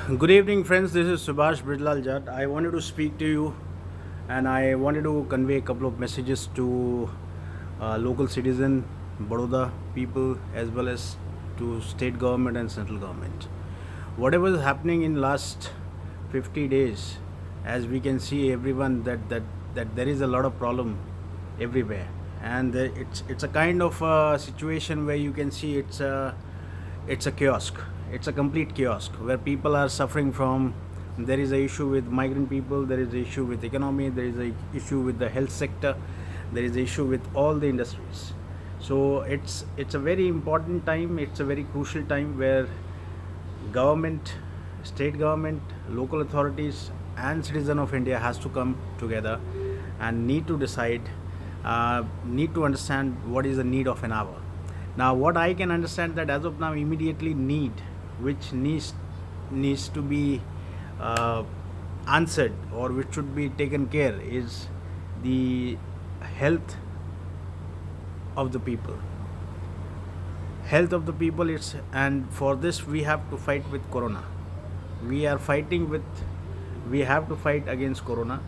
Good evening, friends. This is Subhash Bridlal Jatt. I wanted to speak to you and I wanted to convey a couple of messages to local citizen, Baroda people, as well as to state government and central government. Whatever is happening in last 50 days, as we can see, everyone that there is a lot of problem everywhere, and it's a kind of situation where you can see it's a kiosk. It's a complete kiosk where people are suffering from. There is a issue with migrant people. There is a issue with economy. There is a issue with the health sector. There is a issue with all the industries. So it's a very important time. It's a very crucial time where government, state government, local authorities, and citizen of India has to come together and need to decide, need to understand what is the need of an hour. Now, what I can understand that as of now, immediately need, which needs to be uh, answered or which should be taken care is the health of the people. Health of the people is, and for this we have to fight with Corona. We are fighting with, we have to fight against Corona.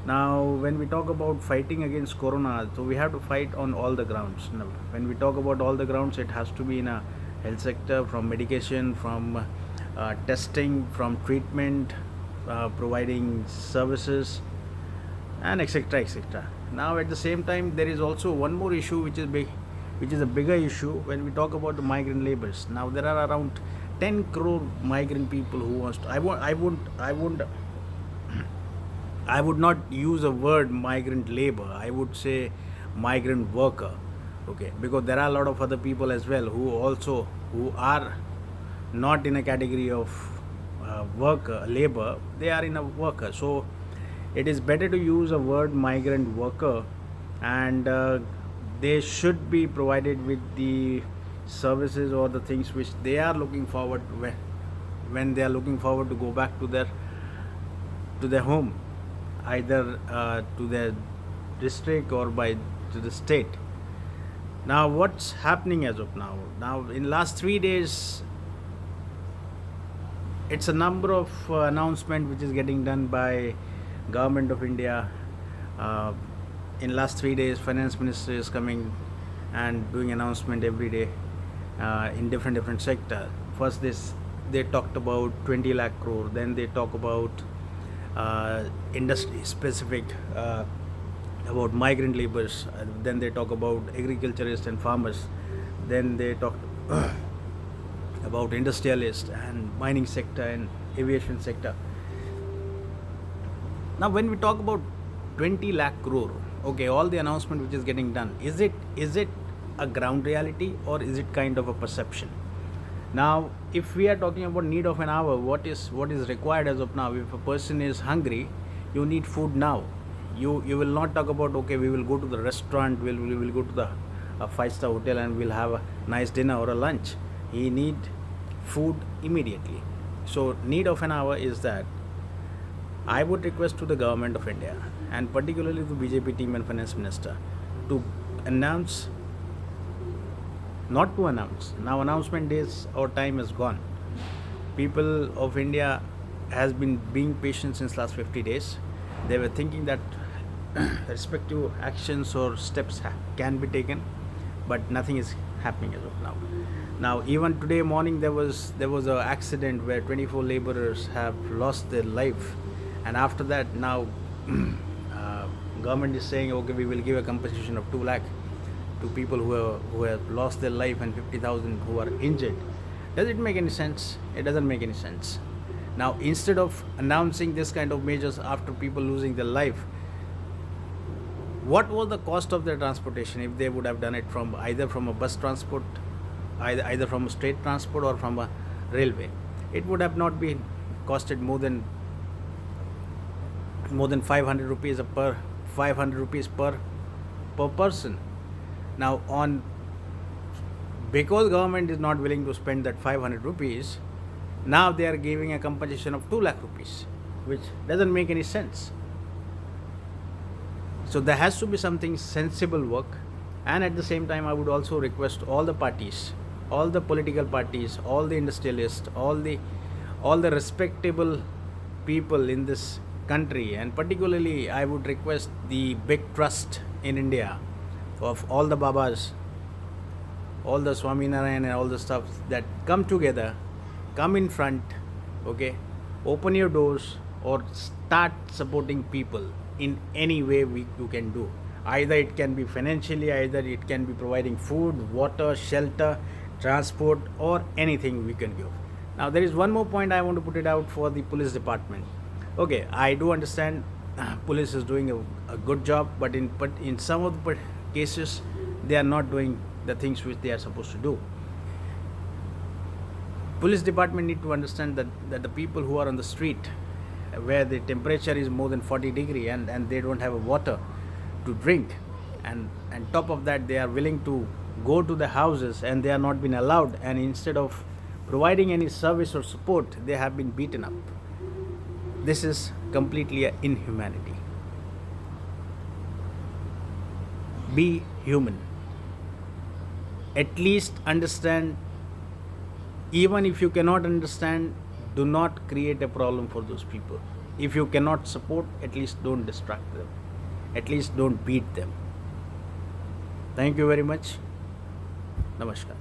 Now, when we talk about fighting against Corona, so we have to fight on all the grounds. Now, when we talk about all the grounds, it has to be in a health sector, from medication, from testing, from treatment, providing services, and etc. etc. Now, at the same time, there is also one more issue which is big, which is a bigger issue when we talk about the migrant laborers. Now, there are around 10 crore migrant people who wants to. I would not use a word migrant labor. I would say migrant worker. Okay, because there are a lot of other people as well who are not in a category of worker labor. They are in a worker. So it is better to use a word migrant worker, and they should be provided with the services or the things which they are looking forward to when they are looking forward to go back to their home, either to their district or by to the state. Now, what's happening as of now? Now, in last 3 days, it's a number of announcement which is getting done by government of India. Uh, in last 3 days, finance minister is coming and doing announcement every day in different sector. First, this they talked about 20 lakh crore. Then they talk about industry specific, about migrant laborers. Then they talk about agriculturists and farmers. Then they talk about industrialists and mining sector and aviation sector. Now, when we talk about 20 lakh crore, okay, all the announcement which is getting done, is it a ground reality or is it kind of a perception? Now, if we are talking about need of an hour, what is required as of now? If a person is hungry, you need food now. You will not talk about, okay, we will go to the restaurant, we will go to the a five-star hotel and we'll have a nice dinner or a lunch. He need food immediately. So need of an hour is that I would request to the government of India, and particularly the BJP team and finance minister, to announce, not to announce. Now, announcement days or time is gone. People of India has been being patient since last 50 days. They were thinking that respective actions or steps can be taken, but nothing is happening as of now. Now, even today morning, there was an accident where 24 laborers have lost their life, and after that, now uh, government is saying, okay, we will give a compensation of 2 lakh to people who have lost their life and 50,000 who are injured. Does it make any sense? It doesn't make any sense. Now, instead of announcing this kind of measures after people losing their life, what was the cost of their transportation if they would have done it from either from a bus transport, either from a state transport or from a railway? It would have not been costed more than 500 rupees per 500 rupees per person. Now, on because government is not willing to spend that 500 rupees, now they are giving a compensation of 2 lakh rupees, which doesn't make any sense. So there has to be something sensible work, and at the same time, I would also request all the parties, all the political parties, all the industrialists, all the respectable people in this country, and particularly I would request the big trust in India of all the Babas, all the Swaminarayan and all the stuff that come together, come in front, okay, open your doors or start supporting people in any way you can do. Either it can be financially, either it can be providing food, water, shelter, transport, or anything we can give. Now there is one more point I want to put it out for the police department. Okay, I do understand police is doing a good job, but in some of the cases they are not doing the things which they are supposed to do. Police department need to understand that the people who are on the street where the temperature is more than 40 degree and they don't have a water to drink, and top of that they are willing to go to the houses and they are not been allowed, and instead of providing any service or support they have been beaten up. This is completely an inhumanity. Be human. At least understand. Even if you cannot understand, do not create a problem for those people. If you cannot support, at least don't distract them. At least don't beat them. Thank you very much. Namaskar.